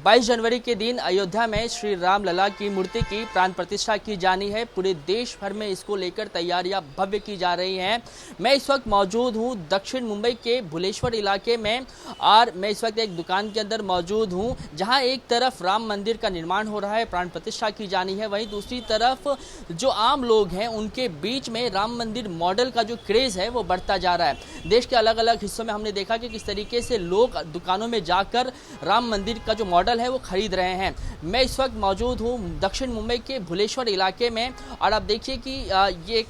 22 जनवरी के दिन अयोध्या में श्री राम लला की मूर्ति की प्राण प्रतिष्ठा की जानी है। पूरे देश भर में इसको लेकर तैयारियां भव्य की जा रही हैं। मैं इस वक्त मौजूद हूं दक्षिण मुंबई के भुलेश्वर इलाके में और मैं इस वक्त एक दुकान के अंदर मौजूद हूं जहां एक तरफ राम मंदिर का निर्माण हो रहा है, प्राण प्रतिष्ठा की जानी है, वहीं दूसरी तरफ जो आम लोग हैं उनके बीच में राम मंदिर मॉडल का जो क्रेज़ है वो बढ़ता जा रहा है। देश के अलग अलग हिस्सों में हमने देखा कि किस तरीके से लोग दुकानों में जाकर राम मंदिर का जो मॉडल है वो खरीद रहे हैं। मैं इस वक्त मौजूद हूँ दक्षिण मुंबई के भुलेश्वर इलाके में और आप देखिए कि ये एक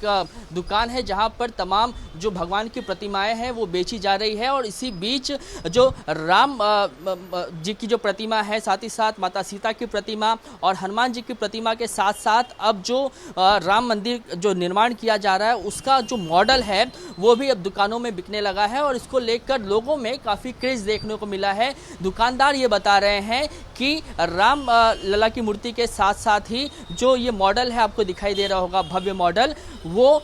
दुकान है जहाँ पर तमाम जो भगवान की प्रतिमाएं हैं वो बेची जा रही है और इसी बीच जो राम जी की जो प्रतिमा है, साथ ही साथ माता सीता की प्रतिमा और हनुमान जी की प्रतिमा के साथ साथ अब जो राम मंदिर जो निर्माण किया जा रहा है उसका जो मॉडल है वो भी अब दुकानों में बिकने लगा है और इसको लेकर लोगों में काफ़ी क्रेज़ देखने को मिला है। दुकानदार ये बता रहे हैं कि राम लला की मूर्ति के साथ साथ ही जो ये मॉडल है आपको दिखाई दे रहा होगा भव्य मॉडल, वो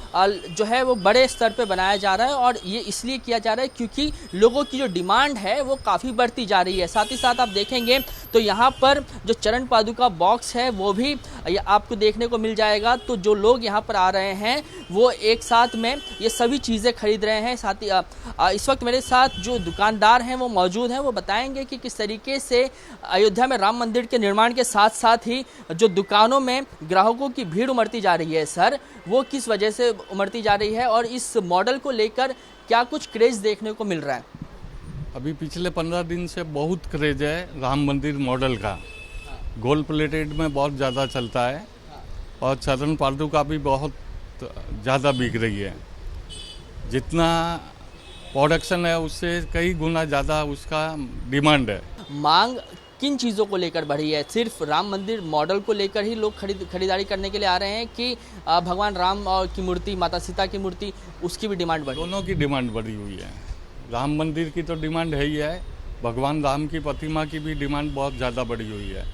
जो है वो बड़े स्तर पे बनाया जा रहा है और ये इसलिए किया जा रहा है क्योंकि लोगों की जो डिमांड है वो काफ़ी बढ़ती जा रही है। साथ ही साथ आप देखेंगे तो यहाँ पर जो चरण पादुका बॉक्स है वो भी आपको देखने को मिल जाएगा। तो जो लोग यहाँ पर आ रहे हैं वो एक साथ में ये सभी चीज़ें खरीद रहे हैं। साथ ही इस वक्त मेरे साथ जो दुकानदार हैं वो मौजूद हैं, वो बताएंगे कि किस तरीके से अयोध्या में राम मंदिर के निर्माण के साथ साथ ही जो दुकानों में ग्राहकों की भीड़ उमड़ती जा रही है सर, वो किस वजह से उमड़ती जा रही है और इस मॉडल को लेकर क्या कुछ क्रेज़ देखने को मिल रहा है? अभी पिछले 15 दिन से बहुत क्रेज है राम मंदिर मॉडल का। गोल्ड प्लेटेड में बहुत ज़्यादा चलता है और चरण पादुका भी बहुत ज़्यादा बिक रही है। जितना प्रोडक्शन है उससे कई गुना ज़्यादा उसका डिमांड है। मांग किन चीज़ों को लेकर बढ़ी है? सिर्फ राम मंदिर मॉडल को लेकर ही लोग खरीदारी करने के लिए आ रहे हैं कि भगवान राम और की मूर्ति, माता सीता की मूर्ति, उसकी भी डिमांड बढ़ी? दोनों की डिमांड बढ़ी हुई है। राम मंदिर की तो डिमांड है ही है, भगवान राम की प्रतिमा की भी डिमांड बहुत ज़्यादा बढ़ी हुई है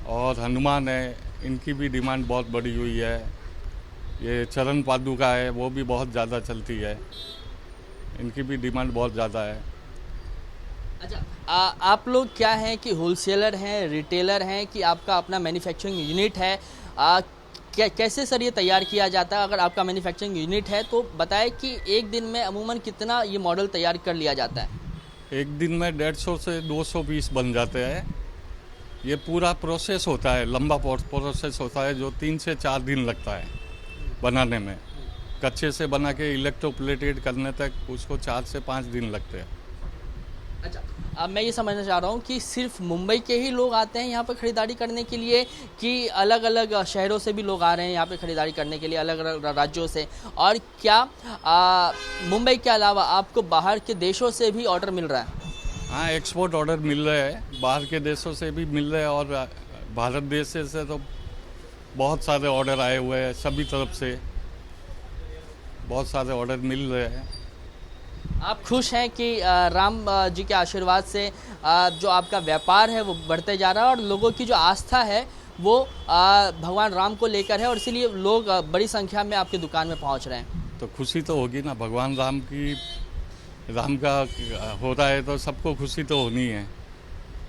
और हनुमान है इनकी भी डिमांड बहुत बढ़ी हुई है। ये चरण पादुका है वो भी बहुत ज़्यादा चलती है, इनकी भी डिमांड बहुत ज़्यादा है। अच्छा, आप लोग क्या हैं कि होलसेलर हैं, रिटेलर हैं कि आपका अपना मैन्युफैक्चरिंग यूनिट है? कैसे सर ये तैयार किया जाता है? अगर आपका मैन्युफैक्चरिंग यूनिट है तो बताएं कि एक दिन में अमूमन कितना ये मॉडल तैयार कर लिया जाता है? एक दिन में 150 से 200 पीस बन जाते हैं। ये पूरा प्रोसेस होता है, लंबा प्रोसेस होता है जो 3 से 4 दिन लगता है बनाने में। कच्चे से बना के इलेक्ट्रोप्लेटेड करने तक उसको 4 से 5 दिन लगते हैं। अच्छा, अब मैं ये समझना चाह रहा हूँ कि सिर्फ मुंबई के ही लोग आते हैं यहाँ पर ख़रीदारी करने के लिए कि अलग अलग शहरों से भी लोग आ रहे हैं यहाँ पे ख़रीदारी करने के लिए, अलग अलग राज्यों से? और क्या मुंबई के अलावा आपको बाहर के देशों से भी ऑर्डर मिल रहा है? हाँ, एक्सपोर्ट ऑर्डर मिल रहे हैं, बाहर के देशों से भी मिल रहे हैं और भारत देश से तो बहुत सारे ऑर्डर आए हुए हैं। सभी तरफ से बहुत सारे ऑर्डर मिल रहे हैं। आप खुश हैं कि राम जी के आशीर्वाद से जो आपका व्यापार है वो बढ़ते जा रहा है और लोगों की जो आस्था है वो भगवान राम को लेकर है और इसीलिए लोग बड़ी संख्या में आपकी दुकान में पहुंच रहे हैं? तो खुशी तो होगी ना, भगवान राम का हो रहा है तो सबको खुशी तो होनी है।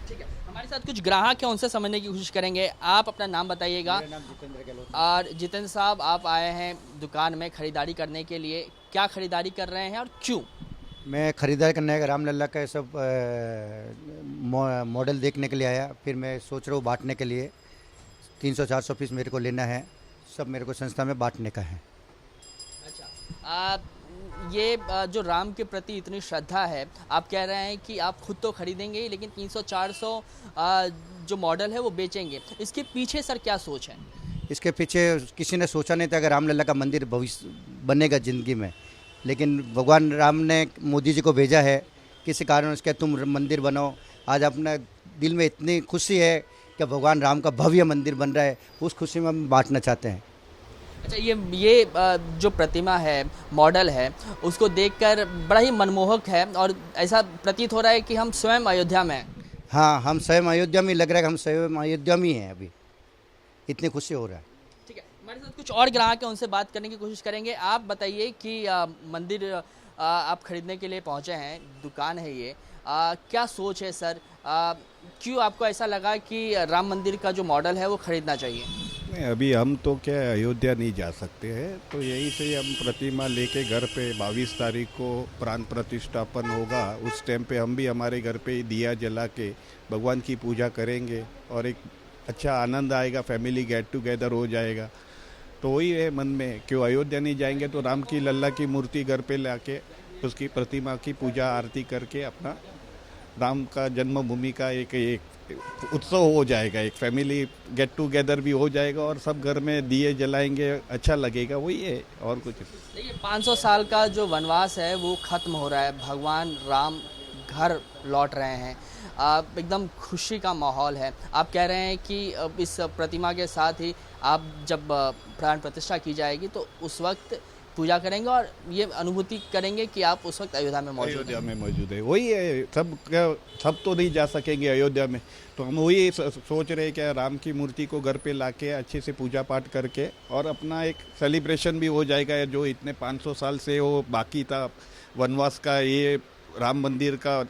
ठीक है, हमारे साथ कुछ ग्राहक हैं, उनसे समझने की कोशिश करेंगे। आप अपना नाम बताइएगा। मेरा नाम जितेंद्र गहलोत। और जितेंद्र साहब, आप आए हैं दुकान में खरीदारी करने के लिए, क्या खरीदारी कर रहे हैं और क्यों? मैं खरीदारी करने का राम लल्ला का सब मॉडल देखने के लिए आया। फिर मैं सोच रहा हूँ बांटने के लिए 300-400 पीस मेरे को लेना है, सब मेरे को संस्था में बांटने का है। अच्छा, ये जो राम के प्रति इतनी श्रद्धा है, आप कह रहे हैं कि आप खुद तो खरीदेंगे ही लेकिन 300-400 जो मॉडल है वो बेचेंगे, इसके पीछे सर क्या सोच है? इसके पीछे किसी ने सोचा नहीं था कि राम लल्ला का मंदिर भविष्य बनेगा ज़िंदगी में, लेकिन भगवान राम ने मोदी जी को भेजा है, किसी कारण उसके तुम मंदिर बनाओ। आज अपने दिल में इतनी खुशी है कि भगवान राम का भव्य मंदिर बन रहा है, उस खुशी में हम बांटना चाहते हैं। अच्छा, ये जो प्रतिमा है, मॉडल है, उसको देखकर बड़ा ही मनमोहक है और ऐसा प्रतीत हो रहा है कि हम स्वयं अयोध्या में हैं। हाँ, हम स्वयं अयोध्या में, लग रहा है कि हम स्वयं अयोध्या में ही हैं। अभी इतनी खुशी हो रहा है। ठीक है, हमारे साथ कुछ और ग्राहक हैं, उनसे बात करने की कोशिश करेंगे। आप बताइए कि मंदिर आप खरीदने के लिए पहुंचे हैं, दुकान है ये, क्या सोच है सर? क्यों आपको ऐसा लगा कि राम मंदिर का जो मॉडल है वो खरीदना चाहिए? नहीं, अभी हम तो क्या है, अयोध्या नहीं जा सकते हैं, तो यहीं से हम प्रतिमा लेके घर पे 22 तारीख को प्राण प्रतिष्ठापन होगा। उस टाइम पे हम भी हमारे घर पे दिया जला के भगवान की पूजा करेंगे और एक अच्छा आनंद आएगा, फैमिली गेट टुगेदर हो जाएगा। तो वही है मन में, क्यों अयोध्या नहीं जाएंगे तो राम की लल्ला की मूर्ति घर पे लाके उसकी प्रतिमा की पूजा आरती करके अपना राम का जन्मभूमि का एक उत्सव हो जाएगा, एक फैमिली गेट टुगेदर भी हो जाएगा और सब घर में दिए जलाएंगे, अच्छा लगेगा। वही है और कुछ। देखिए 500 साल का जो वनवास है वो खत्म हो रहा है, भगवान राम घर लौट रहे हैं, एकदम खुशी का माहौल है। आप कह रहे हैं कि इस प्रतिमा के साथ ही आप जब प्राण प्रतिष्ठा की जाएगी तो उस वक्त पूजा करेंगे और ये अनुभूति करेंगे कि आप उस वक्त अयोध्या में मौजूद अयोध्या हैं। में मौजूद है। वही है, सब तो नहीं जा सकेंगे अयोध्या में, तो हम वही सोच रहे हैं कि राम की मूर्ति को घर पे लाके अच्छे से पूजा पाठ करके और अपना एक सेलिब्रेशन भी हो जाएगा। जो इतने 500 साल से वो बाकी था वनवास का, ये राम मंदिर का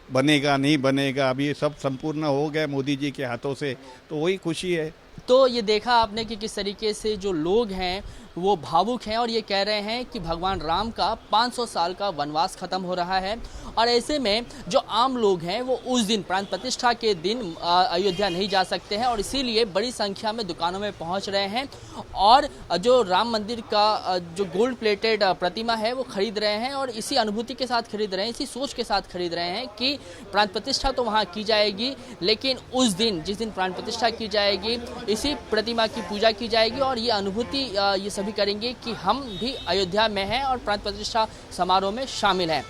बनेगा नहीं बनेगा, अभी सब संपूर्ण हो गया मोदी जी के हाथों से, तो वही खुशी है। तो ये देखा आपने कि किस तरीके से जो लोग हैं वो भावुक हैं और ये कह रहे हैं कि भगवान राम का 500 साल का वनवास खत्म हो रहा है और ऐसे में जो आम लोग हैं वो उस दिन प्राण प्रतिष्ठा के दिन अयोध्या नहीं जा सकते हैं और इसीलिए बड़ी संख्या में दुकानों में पहुंच रहे हैं और जो राम मंदिर का जो गोल्ड प्लेटेड प्रतिमा है वो खरीद रहे हैं और इसी अनुभूति के साथ खरीद रहे हैं, इसी सोच के साथ खरीद रहे हैं कि प्राण प्रतिष्ठा तो वहाँ की जाएगी, लेकिन उस दिन जिस दिन प्राण प्रतिष्ठा की जाएगी इसी प्रतिमा की पूजा की जाएगी और ये अनुभूति ये सभी करेंगे कि हम भी अयोध्या में हैं और प्राण प्रतिष्ठा समारोह में शामिल हैं।